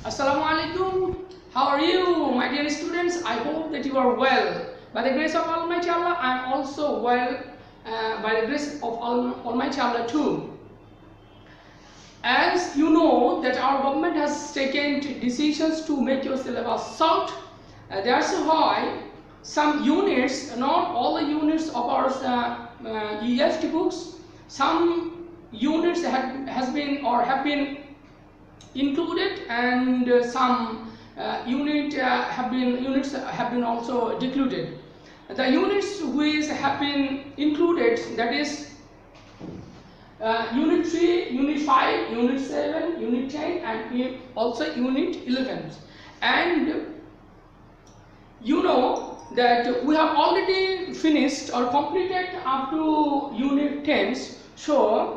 Assalamu alaikum. How are you, my dear students? I hope that you are well. By the grace of Almighty Allah, I am also well. By the grace of Almighty Allah too. As you know that our government has taken decisions to make your syllabus short. That's why some units, not all the units of our EFT books, some units have been included, and some units have been also decluded. The units which have been included, that is Unit 3, Unit 5, Unit 7, Unit 10, and also Unit 11. And you know that we have already finished or completed up to Unit 10. So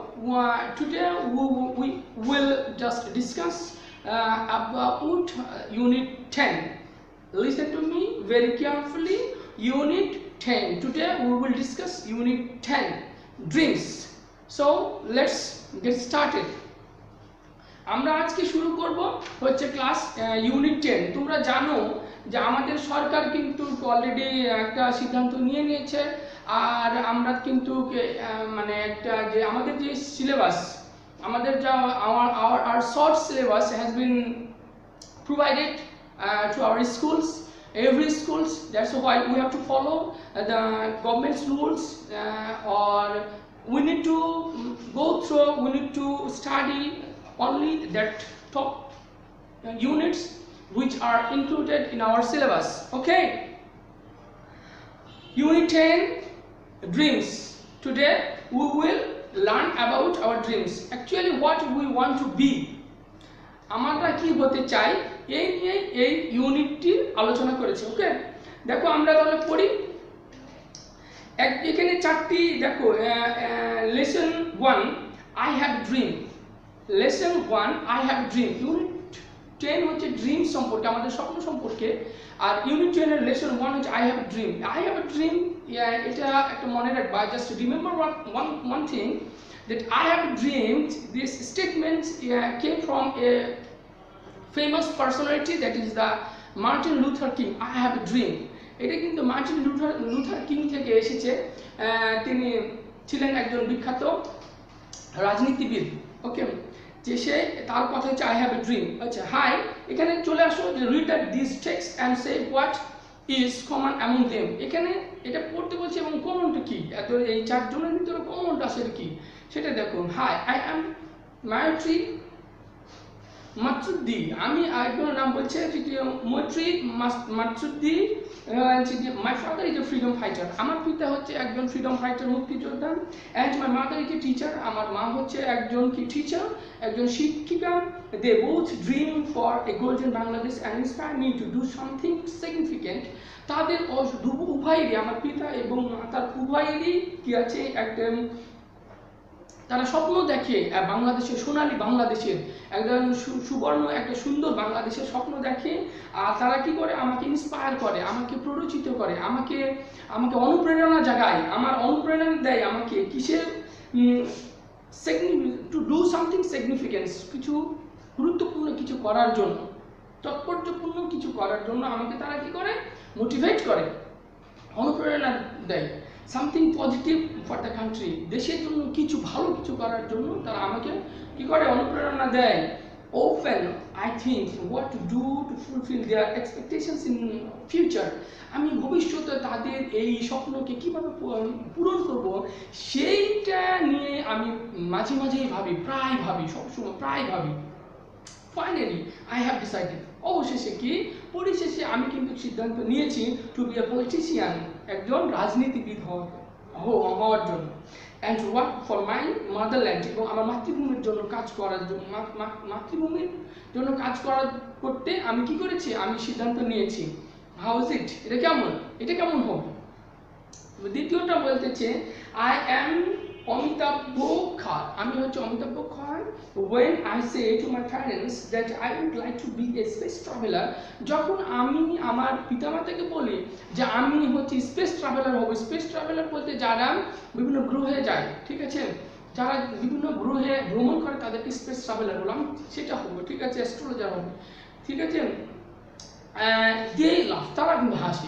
today we will just discuss about Unit 10. Listen to me very carefully. Unit 10. Today we will discuss Unit 10, Dreams. So let's get started. আমরা আজকে শুরু করব হচ্ছে class unit 10। তোমরা জানো যে আমাদের সরকার কিন্তু অলরেডি একটা সিদ্ধান্ত নিয়ে নিয়েছে, আর আমরা কিন্তু মানে একটা যে আমাদের যে সিলেবাস, আমাদের যা our short syllabus has been provided to our schools, every schools. That's why we have to follow the government's rules, or we need to go through, we need to study only that top units which are included in our syllabus. Okay, Unit 10, Dreams. Today we will learn about our dreams. Actually what we want to be, আমরা কি হতে চাই, এই নিয়ে এই ইউনিটটি আলোচনা করেছি। ওকে, দেখো আমরা তাহলে পড়ি। এখানে চারটি দেখো, lesson 1 I have dream, lesson 1 I have dream। Unit 10 হচ্ছে ড্রিম সম্পর্কে, আমাদের স্বপ্ন সম্পর্কে, আর ইউনিট 10 এর লেসন 1 হচ্ছে I have a dream। I have a dream, এটা একটা মনে রাখবা। Just remember one thing, that I have a dream, this statement came from a famous personality, that is the Martin Luther King। I have a dream, এটা কিন্তু Martin Luther king থেকে এসেছে। তিনি ছিলেন একজন বিখ্যাত রাজনীতিবিদ। ওকে, যে সে তার কথা হচ্ছে I have a dream। আচ্ছা, হাই, এখানে চলে আসো যে read these texts and say what is common among them। এখানে এটা পড়তে বলছে এবং কমনটা কি, এত এই চারজনের ভিতরে কমনটা আসলে কি সেটা দেখো। Hi, I am Maitree Matsuddi, আমি একজনের নাম বলছে Maitree Matsuddi. My father is a freedom fighter, আমার পিতা হচ্ছে একজন ফ্রিডম ফাইটার, মুক্তিযোদ্ধা। And my mother is a teacher, আমার মা হচ্ছে একজন কি টিচার, একজন শিক্ষিকা। They both dream for a golden Bangladesh and inspire me to do something significant. তাদের উভয়েরই, আমার পিতা এবং তার উভয়েরই কি আছে, একটা তারা স্বপ্ন দেখে বাংলাদেশের, সোনালী বাংলাদেশের, একদম সুবর্ণ একটা সুন্দর বাংলাদেশের স্বপ্ন দেখে। আর তারা কি করে, আমাকে ইন্সপায়ার করে, আমাকে প্ররোচিত করে, আমাকে অনুপ্রেরণা জাগায়, আমার অনুপ্রেরণা দেয় আমাকে কিসের, টু ডু সামথিং সিগনিফিকেন্স, কিছু গুরুত্বপূর্ণ কিছু করার জন্য, তাৎপর্যপূর্ণ কিছু করার জন্য আমাকে তারা কি করে, মোটিভেট করে, অনুপ্রেরণা দেয়। Something positive for the country, দেশের জন্য কিছু ভালো কিছু করার জন্য তারা আমাকে কি করে, অনুপ্রেরণা দেয়। Often I think what to do to fulfill their expectations in future, আমি ভবিষ্যতে তাদের এই স্বপ্নকে কিভাবে পূরণ করব সেইটা নিয়ে আমি মাঝে মাঝেই ভাবি, প্রায় ভাবি, সবসময় প্রায় ভাবি। ফাইনালি আই হ্যাভ ডিসাইডেড, অবশেষে কি, পরিশেষে আমি কিন্তু সিদ্ধান্ত নিয়েছি টু বি এ পলিটিশিয়ান, একজন রাজনীতিবিদ হওয়ার জন্য। And work for my motherland, এবং আমার মাতৃভূমির জন্য কাজ করার জন্য, মাতৃভূমির জন্য কাজ করতে আমি কি করেছি, আমি সিদ্ধান্ত নিয়েছি। হাউ ইজ ইট, এটা কেমন হবে। দ্বিতীয়টা বলতেছে আই অ্যাম অমিতাভ খান, আমি হচ্ছে অমিতাভ খান। when I say to my parents that I would like to be a space traveler, যখন আমি আমার পিতামাতাকে বলি যে আমি হচ্ছে স্পেস ট্রাভেলার হব। স্পেস ট্রাভেলার বলতে যারা বিভিন্ন গ্রহে যায়, ঠিক আছে, যারা বিভিন্ন গ্রহে ভ্রমণ করে তাদেরকে স্পেস ট্রাভেলার বললাম, সেটা হবে, ঠিক আছে, অ্যাস্ট্রোলজার হবে। ঠিক আছে, they laugh, তারা কিন্তু হাসে,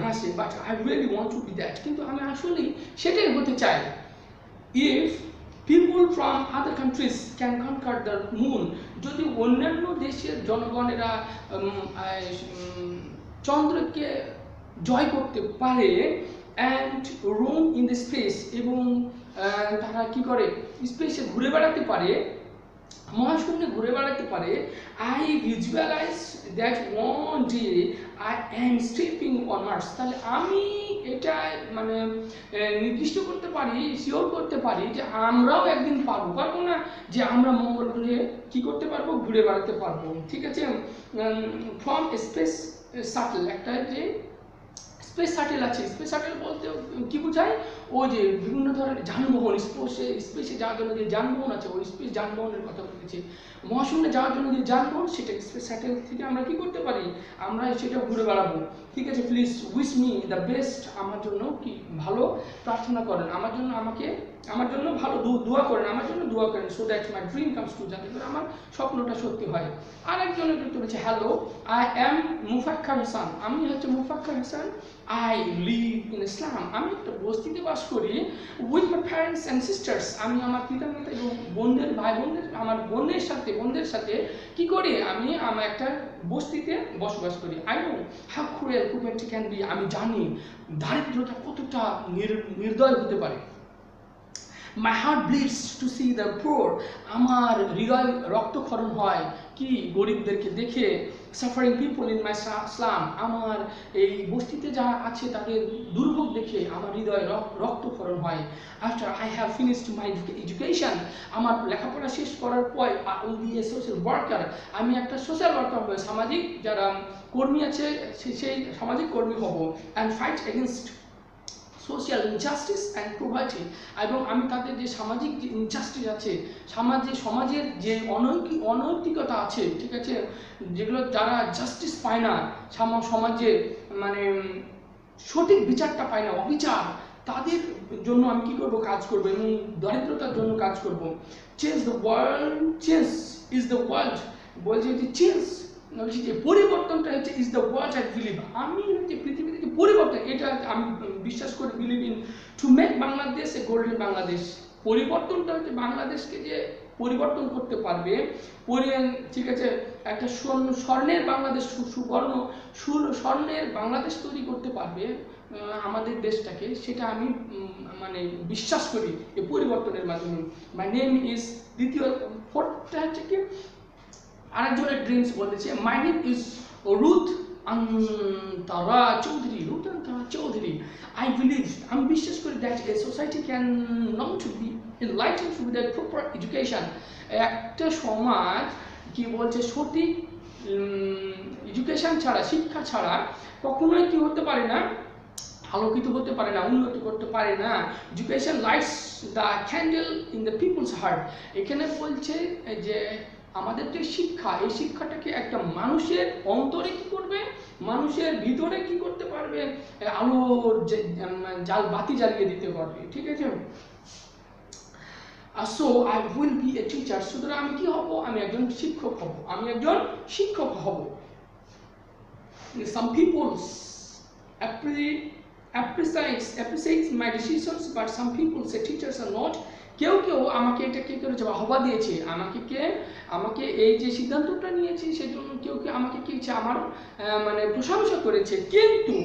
হাসে, but I really want to be that, কিন্তু আমি আসলে সেটাই হতে চাই। If people from other countries can conquer the moon, যদি অন্যান্য দেশের জনগণেরা চন্দ্রকে জয় করতে পারে, and roam in the space, এবং তারা কি করে স্পেসে ঘুরে বেড়াতে পারে, মহাশূন্যে ঘুরে বেড়াতে পারে, I visualise that one day I am stepping on Mars, তাহলে আমি এটা মানে নির্দিষ্ট করতে পারি, শিওর করতে পারি যে আমরাও একদিন পারবো না যে আমরা মঙ্গল গ্রহে কি করতে পারবো, ঘুরে বেড়াতে পারবো। ঠিক আছে, ফ্রম স্পেস শাটল, একটা যে স্পেস শাটেল আছে, স্পেস শাটেল বলতে কি বোঝায়, ও যে বিভিন্ন ধরনের যানবাহন, স্পেসে যাওয়ার জন্য যে যানবাহন আছে, ওই স্পেস যানবাহনের কথা বলেছি। মহাশূন্যে যাওয়ার জন্য যে যানবাহন, সেটা স্পেস শাটেল থেকে আমরা কি করতে পারি, আমরা সেটা ঘুরে বেড়াবো। ঠিক আছে, please wish me the best, আমার জন্য কি ভালো প্রার্থনা করেন, আমার জন্য ভালো দোয়া করেন, আমার জন্য দোয়া করেন, so that my dream comes true, যাতে করে আমার স্বপ্নটা সত্যি হয়। আরেকজনের কিন্তু বলেছে, হ্যালো আই অ্যাম মুফাক্কার হাসান, আমি হচ্ছে মুফাক্কার হাসান, আই লিভ ইন ইসলাম, আমি একটা বস্তিতে বাস করি, with my parents and sisters, আমি আমার পিতামাতা এবং আমার বোনদের সাথে কি করি, আমি আমার একটা বস্তিতে বসবাস করি। I know how cruel poverty can be, আমি জানি দারিদ্রতা কতটা নির্দয় হতে পারে। My heart bleeds to see the poor, আমার হৃদয় রক্তক্ষরণ হয় কি গরিবদেরকে দেখে, suffering people in my slum, আমার এই বস্তিতে যারা আছে তাদের দুর্ভোগ দেখে আমার হৃদয় রক্তক্ষরণ হয়। After I have finished my education, আমার লেখাপড়া শেষ করার পর I will B A social worker, আমি একটা সোশ্যাল ওয়ার্কার হব, সামাজিক যারা কর্মী আছে সেই সামাজিক কর্মী হব, and fight against social injustice and poverty, এবং আমি তাদের যে সামাজিক যে ইনজাস্টিস আছে, সমাজের যে অনৈতিকতা আছে, ঠিক আছে, যেগুলো যারা জাস্টিস পায় না, সমাজে মানে সঠিক বিচারটা পায় না, অবিচার, তাদের জন্য আমি কি করব, কাজ করব, এবং দরিদ্রতার জন্য কাজ করব। Change the world, change is the world, বলছে যে চেঞ্জ বলছি যে পরিবর্তনটা হচ্ছে is the world I believe, আমি হচ্ছে পৃথিবীতে যে পরিবর্তন, এটা আমি বিশ্বাস করি, believe in to make Bangladesh A golden Bangladesh, পরিবর্তনটা হচ্ছে বাংলাদেশকে যে পরিবর্তন করতে পারবে, ঠিক আছে, একটা স্বর্ণের বাংলাদেশ, স্বর্ণের বাংলাদেশ তৈরি করতে পারবে আমাদের দেশটাকে, সেটা আমি মানে বিশ্বাস করি এই পরিবর্তনের মাধ্যমে। মাই নেম ইজ দ্বিতীয়, ফোর্থটা হচ্ছে কি, আরেকজনের ড্রিমস বলেছে, my name is Ruth Antara Chowdhury, I believe, আমি বিশ্বাস করি that a society can not be enlightened without proper education, একটা সমাজ কি বলছে সঠিক এডুকেশন ছাড়া, শিক্ষা ছাড়া কখনোই কি হতে পারে না, আলোকিত হতে পারে না, উন্নতি করতে পারে না। Education lights the candle in the people's heart, এখানে বলছে যে আমাদের যে শিক্ষা, এই শিক্ষাটাকে একটা মানুষের অন্তরে কি করবে, মানুষের ভিতরে কি করতে পারবে, আলোর বাতি জ্বালিয়ে দিতে পারবে। ঠিক আছে, so I will B a teacher, সুতরাং আমি কি হব, আমি একজন শিক্ষক হব। Some people appreciate my decisions, but some people say teachers are not. কেউ আমাকে এটা কি করেছে, বাহবা দিয়েছে, আমাকে এই যে সিদ্ধান্তটা নিয়েছি সেজন্য কেউ আমাকে কি আমার মানে প্রশংসা করেছে, কিন্তু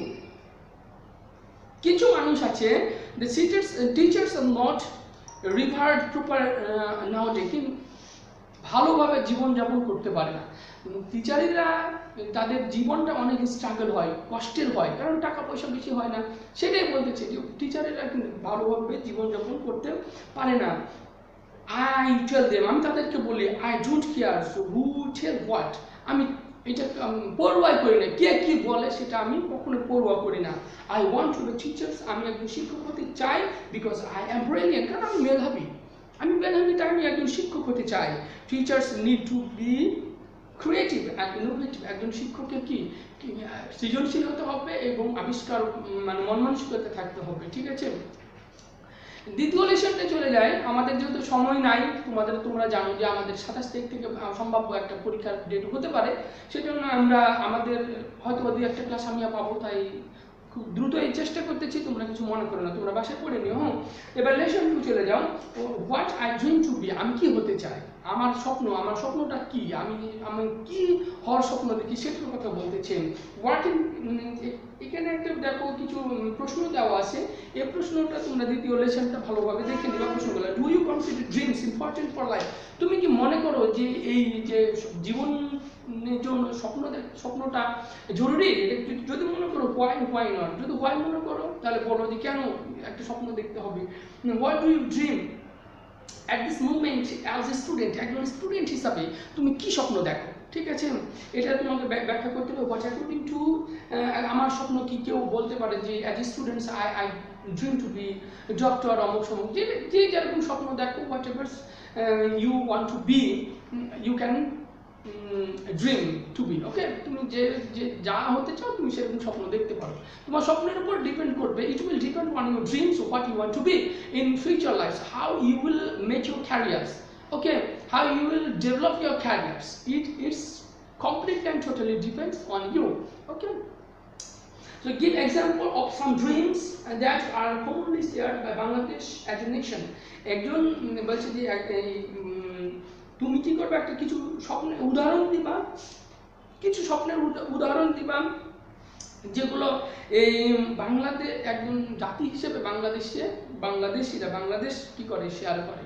কিছু মানুষ আছে, the teachers are not revered proper nowadays, ভালোভাবে জীবনযাপন করতে পারে না। টিচারেরা তাদের জীবনটা অনেক স্ট্রাগল হয়, কষ্টের হয়, কারণ টাকা পয়সা বেশি হয় না, সেটাই বলতেছে যে টিচারেরা কিন্তু ভালোভাবে জীবনযাপন করতে পারে না। আই টেল দেম, আমি তাদেরকে বলি, I don't care who tell what, আমি এটা পরোয়া করি না, কে কি বলে সেটা আমি কখনো পরোয়া করি না। I want to be teachers, আমি একজন শিক্ষক হতে চাই, বিকজ আই অ্যাম ব্রিলিয়েন্ট, কারণ আমি মেধাবী, তাই আমি একজন শিক্ষক হতে চাই। Teachers need to be creative and innovative, একজন শিক্ষকের কি সৃজনশীল হতে হবে এবং আবিষ্কার মানে মন মানসিকতা থাকতে হবে। ঠিক আছে, দ্বিতীয় লেসনটা চলে যায়। আমাদের যেহেতু সময় নাই, তোমরা জানো যে আমাদের 27 তারিখ থেকে সম্ভাব্য একটা পরীক্ষার ডেট হতে পারে, সেজন্য আমরা আমাদের হয়তো 2-1টা ক্লাস আমি পাবো, তাই খুব দ্রুতই চেষ্টা করতেছি, তোমরা কিছু মনে করো না, তোমরা বাসায় পড়ে নিও। হ্যাঁ, এবার লেসন 2 চলে যাও। What I dream to be, আমি কি হতে চাই, আমার স্বপ্নটা কি, আমি কি হওয়ার স্বপ্ন দেখি সেটার কথা বলতেছেন। হোয়াট এখানে একটা দেখো কিছু প্রশ্ন দেওয়া আছে, এই প্রশ্নটা তোমরা দ্বিতীয় লেসনটা ভালোভাবে দেখে নিবা। প্রশ্নগুলো, do you consider dreams important for life, তুমি কি মনে করো যে এই যে জীবনের জন্য স্বপ্নটা জরুরি? যদি মনে করো হোয়াই নট, যদি হোয়াই মনে করো তাহলে বলো যে কেন একটা স্বপ্ন দেখতে হবে। What do you dream at this movement as a student, একজন স্টুডেন্ট হিসাবে তুমি কি স্বপ্ন দেখো, ঠিক আছে? এটা তোমাকে ব্যাখ্যা করতে হবে। হোয়াট অ্যাকর্ডিং টু, আমার স্বপ্ন কি, কেউ বলতে পারে যে as a students I dream to be doctor, অমুক সমুক, যে যেরকম স্বপ্ন দেখো, whatever you want to be, you can dream to be. Okay, তুমি যে যা হতে চাও তুমি সেরকম স্বপ্ন দেখতে পারো, তোমার স্বপ্নের উপর ডিপেন্ড করবে। It will depend on your dreams, what you want to be in future life, how you will make your careers, okay, how you will develop your careers. It's completely and totally depends on you. Okay, so give example of some dreams that are commonly shared by Bangladesh as a nation. একজন বলছে যে তুমি কি করবে, একটা কিছু স্বপ্নের উদাহরণ দিবা, কিছু স্বপ্নের উদাহরণ দিবা যেগুলো এই বাংলাদেশ একজন জাতি হিসেবে বাংলাদেশিরা বাংলাদেশ কি করে, শেয়ার করে,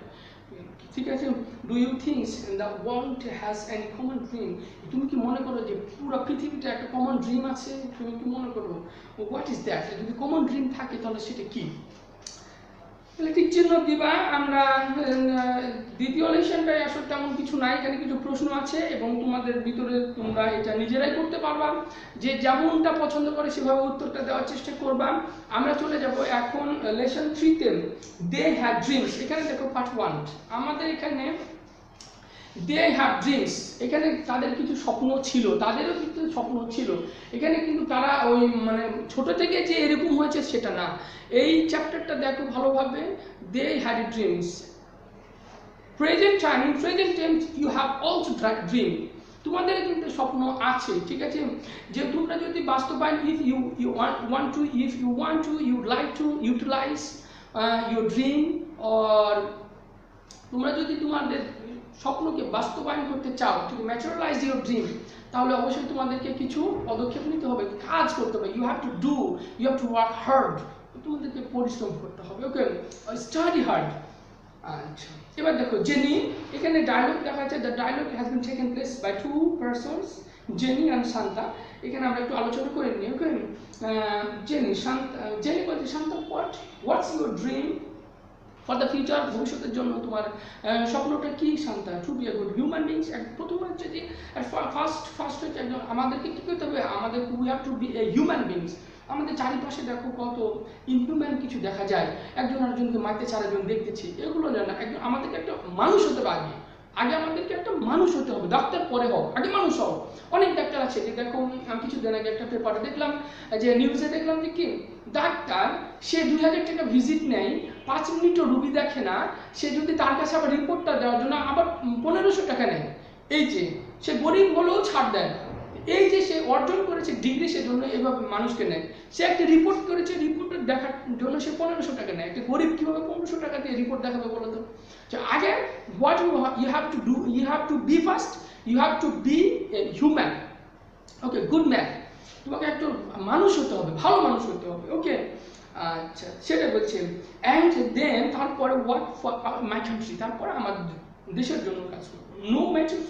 ঠিক আছে? Do you thinks the world has any common dream, তুমি কি মনে করো যে পুরো পৃথিবীতে একটা কমন ড্রিম আছে, তুমি কি মনে করো? হোয়াট ইজ দ্যাট, যদি কমন ড্রিম থাকে তাহলে সেটা কি? ঠিক চিহ্ন দিবা। আমরা দ্বিতীয় লেসনটায় আসলে তেমন কিছু নাই, এখানে কিছু প্রশ্ন আছে এবং তোমাদের ভিতরে তোমরা এটা নিজেরাই করতে পারবা, যে যেমনটা পছন্দ করে সেভাবে উত্তরটা দেওয়ার চেষ্টা করবা। আমরা চলে যাব এখন লেসন 3-তে, দে হ্যাভ ড্রিমস। এখানে দেখো পার্ট 1, আমাদের এখানে দে হ্যাভ ড্রিমস, এখানে তাদের কিছু স্বপ্ন ছিল, তাদেরও কিছু স্বপ্ন ছিল। এখানে কিন্তু তারা ওই মানে ছোট থেকে যে এরকম হয়েছে সেটা না। এই চ্যাপ্টারটা দেখো ভালোভাবে, they had dreams, present time, in present time you have also dream, তোমাদের কিন্তু স্বপ্ন আছে, ঠিক আছে? যে তোমরা যদি বাস্তবায়ন, if you want to you like to utilise your dream, or তোমরা যদি তোমাদের স্বপ্নকে বাস্তবায়ন করতে চাও, টু ম্যাটেরিয়ালাইজ ইউর ড্রিম, তাহলে অবশ্যই তোমাদেরকে কিছু পদক্ষেপ নিতে হবে, কাজ করতে হবে। You have to work hard, তোমাদেরকে পরিশ্রম করতে হবে। Okay, study hard. আচ্ছা, এবার দেখো জেনি, এখানে ডায়লগ দেখা যাচ্ছে, the dialogue has been taken place by 2 persons, Jenny and Shanta. এখানে আমরা একটু আলোচনা করে নিই। ওকে, জেনি বলছে, Shanta what's your dream for the future, ভবিষ্যতের জন্য তোমার স্বপ্নটা কি Shanta? To be a good human beings. প্রথম হচ্ছে যে ফার্স্ট হচ্ছে একজন, আমাদেরকে কী করতে হবে, আমাদের we have to be a human beings. আমাদের চারিপাশে দেখো কত ইনহিউম্যান কিছু দেখা যায়, একজন আরেকজনকে মারতে চারজন দেখতেছি, এগুলো না, একজন আমাদেরকে একটা মানুষ হতে হবে। আগে আমাদেরকে একটা মানুষ হতে হবে, ডাক্তার পরে হোক, আগে মানুষ হও। অনেক ডাক্তার আছে যে দেখো, আমি কিছুদিন আগে একটা পেপারে দেখলাম, যে নিউজে দেখলাম যে কি ডাক্তার, সে 2000 টাকা ভিজিট নেয়, 5 মিনিটও রুগী দেখে না, সে যদি তার কাছে আবার রিপোর্টটা দেওয়ার জন্য আবার 1500 টাকা নেয়। এই যে সে গরিব হলেও ছাড় দেয় না, এই যে সে অর্জন করেছে ডিগ্রি, সেজন্য এভাবে মানুষকে নেয়। সে একটা রিপোর্ট করেছে, রিপোর্টের দেখার জন্য সে 1500 টাকা নেয়। একটা গরিব কীভাবে 1500 টাকা দিয়ে রিপোর্ট দেখাবে বলো তো? আগে what you have to do, you have to be first, you have to be a human. Okay, good man, তোমাকে একটু মানুষ হতে হবে, ভালো মানুষ হতে হবে। ওকে, আচ্ছা, সেটা বলছে। অ্যান্ড দেন তারপরে হোয়াট ফর মাই কান্ট্রি, তারপরে আমার দেশের জন্য কাজ করবো। No matter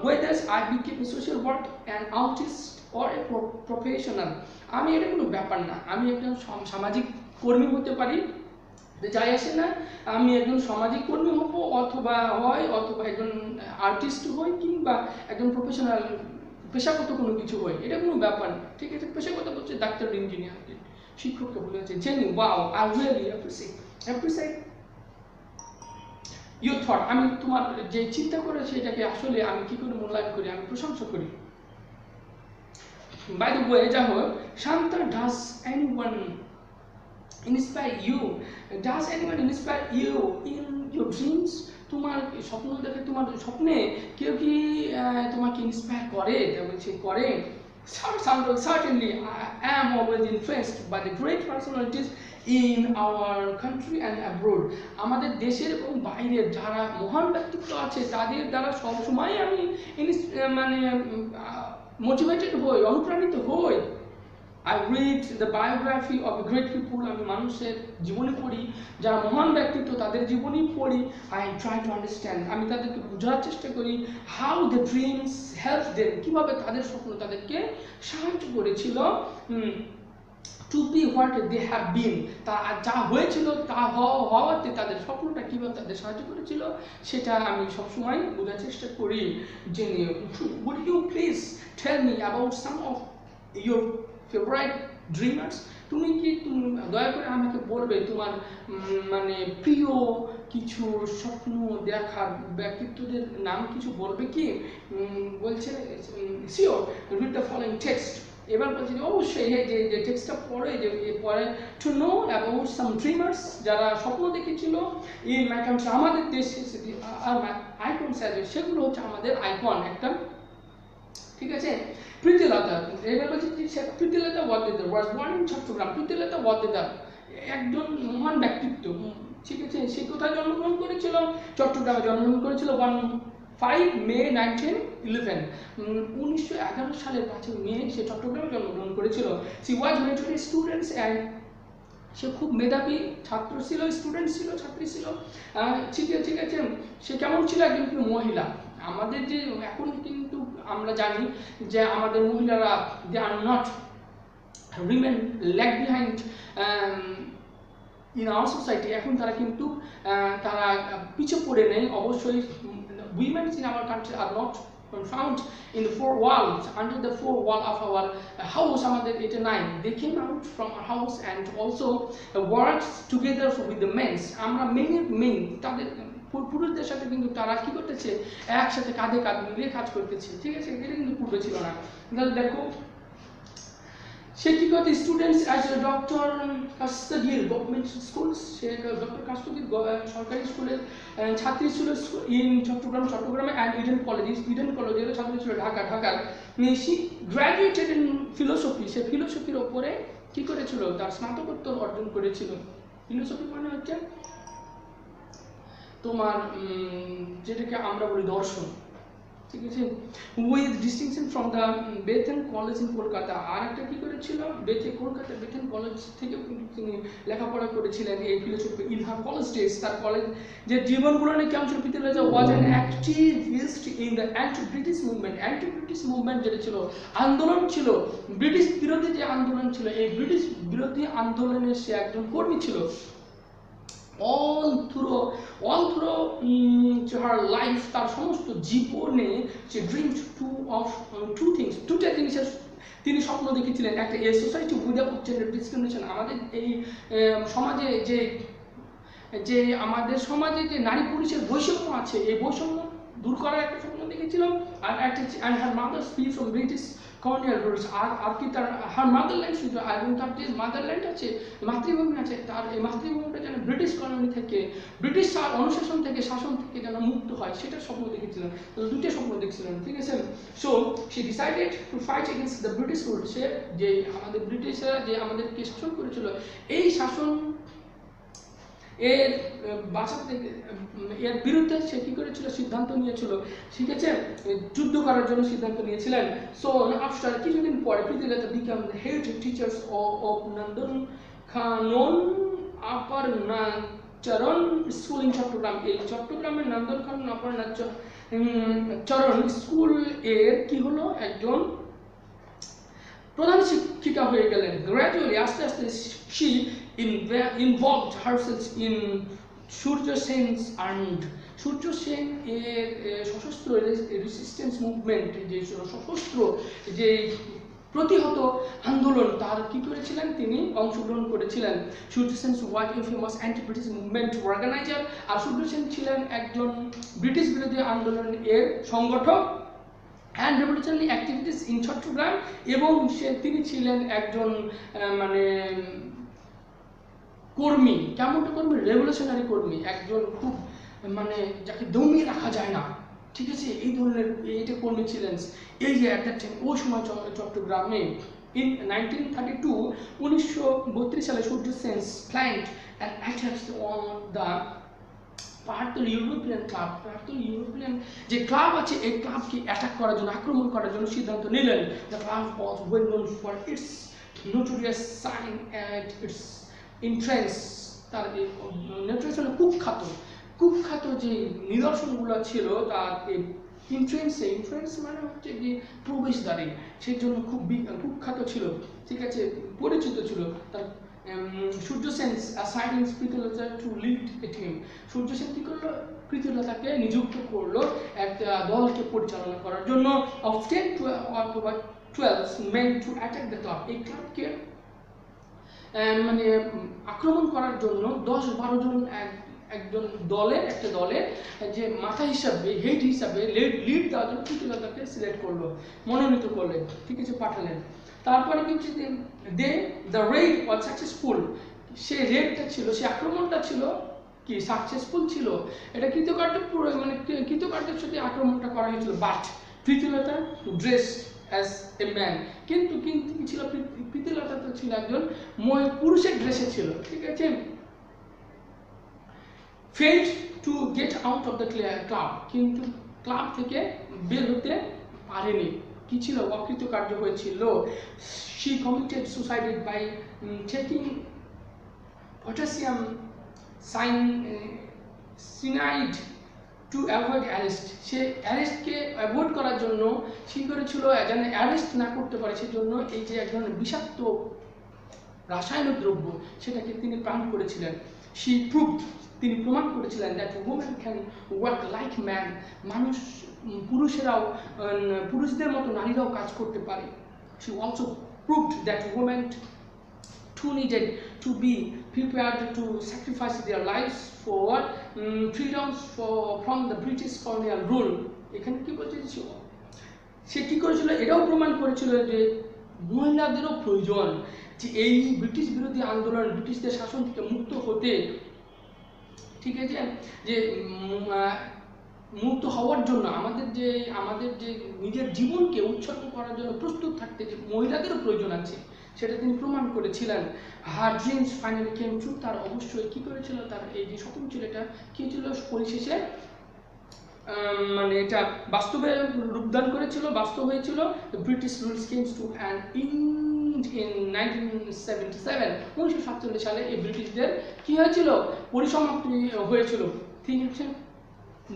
whether I became a social work, an artist or a professional, আমি এটা কোনো ব্যাপার না, আমি একজন সামাজিক কর্মী হতে পারি, যাই আসে না, আমি একজন সামাজিক কর্মী হব, অথবা একজন আর্টিস্ট হই, কিংবা একজন প্রফেশনাল পেশাগত কোনো কিছু হই, এটা কোনো ব্যাপার না, ঠিক আছে? পেশাগত বলছে ডাক্তার, ইঞ্জিনিয়ার, শিক্ষককে বলেছে jenny, wow, I really appreciate your thought, আমি তোমার যে চিন্তা করেছি এটাকে আসলে আমি কি করে মূল্যায়ন করি, আমি প্রশংসা করি। বাই দ্য ওয়ে, যা হোক, Shanta, does anyone inspire you? Does anyone inspire you in your dreams? তোমার স্বপ্ন দেখে, তোমার স্বপ্নে কেউ কি তোমাকে ইন্সপায়ার করে? বলছে করে। Certainly I am always influenced by the great personalities in our country and abroad. আমাদের দেশের এবং বাইরের যারা মহান ব্যক্তিত্ব আছে তাদের দ্বারা সবসময় আমি মানে মোটিভেটেড হই, অনুপ্রাণিত হই। I read the biography of great people. আমি মানুষের জীবনী পড়ি, যারা মহান ব্যক্তিত্ব তাদের জীবনী পড়ি। I try to understand, আমি তাদেরকে বোঝার চেষ্টা করি how the dreams help them, কিভাবে তাদের স্বপ্ন তাদেরকে সাহায্য করেছিল to be what they have been, তা যা হয়েছিল তা হওয়াতে তাদের স্বপ্নটা কিভাবে তাদের সাহায্য করেছিল সেটা আমি সবসময় বোঝার চেষ্টা করি। জেনে, would you please tell me about some of your favorite dreamers? তুমি কি দয়া করে আমাকে বলবে তোমার মানে প্রিয় কিছু স্বপ্ন দেখার ব্যক্তিত্বদের নাম কিছু বলবে কি? বলছে sure, read the following text. এবার বলছি অবশ্যই যে টেক্সটটা পড়ে যে পড়ে to know about some dreamers, যারা স্বপ্ন দেখেছিল ইন মাই কান্ট্রি, আমাদের দেশে আর আইকনস আছে, সেগুলো হচ্ছে আমাদের আইকন একটা, ঠিক আছে? প্রীতিলতা, এবার বলছি Pritilata Waddedar was born in Chittagong. Pritilata Waddedar একজন মহান ব্যক্তিত্ব, ঠিক আছে? সে কোথায় জন্মগ্রহণ করেছিল? চট্টগ্রামে জন্মগ্রহণ করেছিল 5 মে 1911, 1911 সালের 5 মে সে চট্টগ্রামে জন্মগ্রহণ করেছিল। সি ওয়াজ মেন্টরি স্টুডেন্টস অ্যান্ড, সে খুব মেধাবী ছাত্র ছিল, স্টুডেন্ট ছিল, ছাত্রী ছিল, ঠিক আছে? সে কেমন ছিল? একজন মহিলা। আমাদের যে এখন কিন্তু আমরা জানি যে আমাদের মহিলারা they are not remain lag behind in our society, এখন তারা কিন্তু তারা পিছিয়ে পড়ে নেই। অবশ্যই women in our country are not found in the four walls, under the four wall of our house, আমাদের এটা নাই। They came out from our house and also worked together with the men. আমরা main তাদের পুরুষদের সাথে কিন্তু তারা কি করতেছে? একসাথে কাঁধে কাঁধ মিলিয়ে কাজ করতেছে, ঠিক আছে? এটা কিন্তু পূর্বে ছিল না। দেখো সে কি করতে, students as doctor Khastagir government school, সে ডক্টর কাস্তগীর সরকারি স্কুলের ছাত্রী ছিল ইন চট্টগ্রামে অ্যান্ড ইডেন কলেজের ছাত্রী ছিল ঢাকার। সি গ্র্যাজুয়েটেড ইন ফিলোসফি, সে ফিলোসফির ওপরে কি করেছিল? তার স্নাতকোত্তর অর্জন করেছিল। ফিলোসফি মানে হচ্ছে তোমার যেটাকে আমরা বলি দর্শন, ঠিক আছে? With distinction from the Bethune college in Kolkata. আর একটা কি করেছিল? কলকাতা বেথেন কলেজ থেকেও কিন্তু তিনি লেখাপড়া করেছিলেন এই philosophy in her college days. তার কলেজ যে জীবনগুলো নিয়ে কেমন ছিল? Pritilata was an activist in the anti British movement যেটা ছিল, আন্দোলন ছিল, ব্রিটিশ বিরোধী যে আন্দোলন ছিল, এই ব্রিটিশ বিরোধী আন্দোলনের সে একজন কর্মী ছিল। all through her life, তার সমস্ত জীবনে she dreamed দুটা জিনিসের তিনি স্বপ্ন দেখেছিলেন। একটা, a society without gender discrimination, আমাদের এই সমাজে যে আমাদের সমাজে যে নারী পুরুষের বৈষম্য আছে, এই বৈষম্য দূর করার একটা স্বপ্ন দেখেছিলাম। আর একটা and her mother's free from British colonial rules, আর কি তার হার মাদারল্যান্ড শুধু, এবং তার যে মাদারল্যান্ড আছে, মাতৃভূমি আছে, তার এই মাতৃভূমিটা যেন ব্রিটিশ কলোনি থেকে, ব্রিটিশ অনুশাসন থেকে, শাসন থেকে যেন মুক্ত হয়, সেটা স্বপ্ন দেখেছিলেন। দুটো স্বপ্ন দেখছিলেন, ঠিক আছে? So she decided to fight against the British rule, সে যে আমাদের ব্রিটিশরা যে আমাদেরকে শাসন করেছিল, এই শাসন এর বাঁচাতে, এর বিরুদ্ধে সে কি করেছিল? সিদ্ধান্ত নিয়েছিল, ঠিক আছে? যুদ্ধ করার জন্য সিদ্ধান্ত নিয়েছিলেন। সো আফটার কিছুদিন পরে Pritilata became the head teachers of Nandankanan Aparna Charan school in Chittagong. এই চট্টগ্রামের নন্দনকানন আপার চরণ স্কুল এর কি হলো? একজন প্রধান শিক্ষিকা হয়ে গেলেন। গ্র্যাজুয়ালি আস্তে আস্তে she involved herself in Surya Sen's armed, Surya Sen এর সশস্ত্র রেসিস্টেন্স মুভমেন্ট, যে সশস্ত্র যে প্রতিহত আন্দোলন, তার কি করেছিলেন? তিনি অংশগ্রহণ করেছিলেন। Surya Sen was a famous anti British movement organizer, আর সূর্য সেন ছিলেন একজন ব্রিটিশ বিরোধী আন্দোলন এর সংগঠক and revolutionary activities in Chattogram, এবং তিনি ছিলেন একজন মানে কর্মী, কেমন একটা কর্মী, রেভলিউশনারি কর্মী, একজন খুব মানে যাকে দমিয়ে রাখা যায় না, ঠিক আছে, এই ধরনের এইটা কর্মী ছিলেন। এই যে একটা ওই সময় চট্টগ্রামে in 1932 1932 সালে Surya Sen planned an attack on the Pahartali European club, Pahartali European যে ক্লাব আছে এই ক্লাবকে অ্যাটাক করার জন্য, আক্রমণ করার জন্য সিদ্ধান্ত নিলেন। The club was well known for its notorious sign and its entrance, তার নোটোরিয়াস মানে কুখ্যাত যে নিদর্শনগুলো ছিল তার ইন্ট্রেন্স মানে হচ্ছে যে প্রবেশদ্বারে, সেই জন্য খুব কুখ্যাত ছিল, ঠিক আছে, পরিচিত ছিল। তার Surya Sen assigning Pritilata to lead a team, Surya Sen কি করলো, প্রীতিলতাকে নিযুক্ত করলো একটা দলকে পরিচালনা করার জন্য। অফ 10 অথবা 12 men to attack the club, এই ক্লাবকে মানে আক্রমণ করার জন্য 10-12 জন একটা দলের যে মাথা হিসাবে, হেড হিসাবে, লিড দেওয়ার জন্য প্রীতিলতাকে সিলেক্ট করলো, মনোনীত করলেন, ঠিক আছে, পাঠালেন। তারপরে কি হচ্ছে, দ্য রেড ওয়াজ সাকসেসফুল, সে রেডটা ছিল, সে আক্রমণটা ছিল কি সাকসেসফুল ছিল, এটা কৃতকার্যের সাথে আক্রমণটা করা হয়েছিল। But Pritilata dress as a man, কিন্তু কি ছিল, প্রীতিলতা তো ছিল একজন পুরুষের ড্রেসে ছিল, ঠিক আছে। failed to get out of the club, কিন্তু ক্লাব থেকে বের হতে পারেনি, কি ছিল, অকৃতকার্য হয়েছিল। she committed suicide by taking potassium cyanide to avoid arrest, সে অ্যারেস্টকে অ্যাভয়েড করার জন্য সে করেছিল, যেন অ্যারেস্ট না করতে পারে সেজন্য এই যে এক ধরনের বিষাক্ত রাসায়নিক দ্রব্য সেটাকে তিনি পান করেছিলেন। তিনি প্রমাণ করেছিলেন that women can work like man, পুরুষদের মতো নারীরাও কাজ করতে পারে। She also proved that women too needed to be prepared to sacrifice their lives for freedoms from the British colonial rule, এখানে কি বলছে, সে কি করেছিল, এটাও প্রমাণ করেছিল যে মহিলাদেরও প্রয়োজন, যে এই ব্রিটিশ বিরোধী আন্দোলন, ব্রিটিশদের শাসন থেকে মুক্ত হতে, ঠিক আছে, যে মুক্ত হওয়ার জন্য আমাদের যে নিজের জীবনকে উৎসর্গ করার জন্য প্রস্তুত থাকতে যে মহিলাদেরও প্রয়োজন আছে, সেটা তিনি প্রমাণ করেছিলেন। হার ড্রিমস ফাইনালি কেম ট্রু, তার অবশ্যই কি করেছিল, তার এই যে স্বপ্ন ছিল এটা কি ছিল, পরিশেষে মানে এটা বাস্তবে রূপদান করেছিল, বাস্তব হয়েছিল। British rules comes to an in 1977, 1947 সালে এই ব্রিটিশদের কি হয়েছিল, পরিসমাপ্তি হয়েছিল, ঠিক আছে।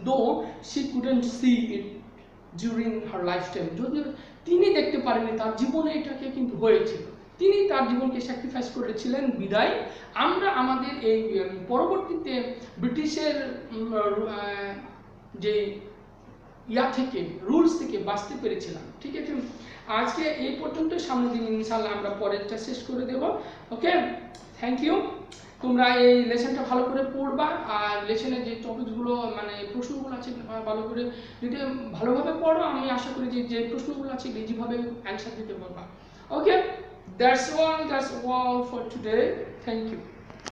Though she couldn't see it during her life time, যদিও তিনি দেখতে পারেনি, তার জীবনে এটাকে কিন্তু হয়েছিল, তিনি তার জীবনকে স্যাক্রিফাইস করেছিলেন, বিদায় আমরা আমাদের এই পরবর্তীতে ব্রিটিশের যে থেকে রুলস থেকে বাঁচতে পেরেছিলাম, ঠিক আছে। আজকে এই পর্যন্ত, সামনের দিন ইনশাআল্লাহ আমরা পরেরটা শেষ করে দেব। ওকে, থ্যাংক ইউ। তোমরা এই লেসনটা ভালো করে পড়বা, আর লেসনের যে টপিকসগুলো মানে প্রশ্নগুলো আছে ভালো করে যদি ভালোভাবে পড়ো, আমি আশা করি যে প্রশ্নগুলো আছে ইজিভাবে অ্যান্সার দিতে পারবা। ওকে, that's all for today. Thank you.